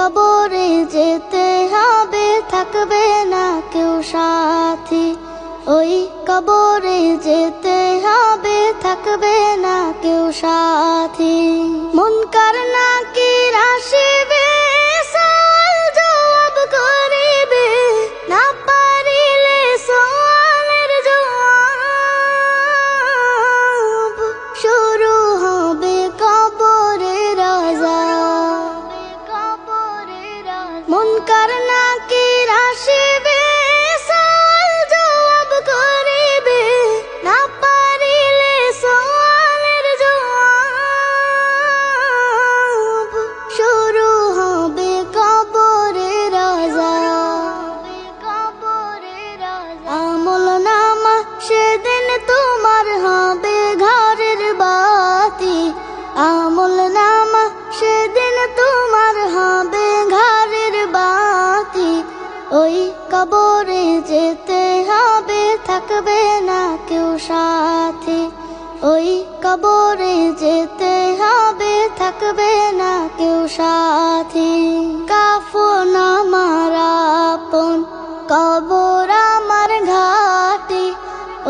কবরে যেতে হবে, থাকবে না কেউ সাথী। ওই কবরে যেতে হবে, থাকবে না কেউ সাথী। মুনকার নাকির আসিবে, সওয়াল জবাব করিবে, না পারিলে সওয়ালের জবাব শুরু হবে কবরের আযাব। মুনকার নাকির আসিবে, সওয়াল জবাব করিবে, না পারিলে সওয়ালের জবাব শুরু হবে কবরের আযাব। আমলনামা সেদিন তোমার হবে ঘরের বাতি। আমলনামা সেদিন তোমার হবে ঘরের বাতি। ওই কবরে যেতে হবে, থাকবে না কেউ সাথী। ওই কবরে যেতে হবে, থাকবে না কেউ সাথী। কাফন আমার আপন, কবর আমার ঘাটি।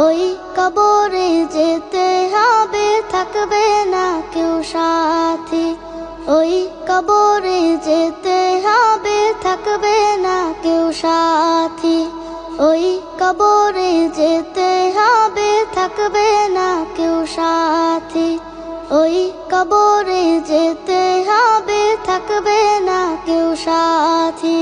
ওই কবরে যেতে হবে, থাকবে না কেউ সাথী। ওই কবরে যেতে হবে, থাকবে না কেউ সাথী। ওই কবরে যেতে হবে, থাকবে না কেউ সাথী। ওই কবরে যেতে হবে, থাকবে না কেউ সাথী।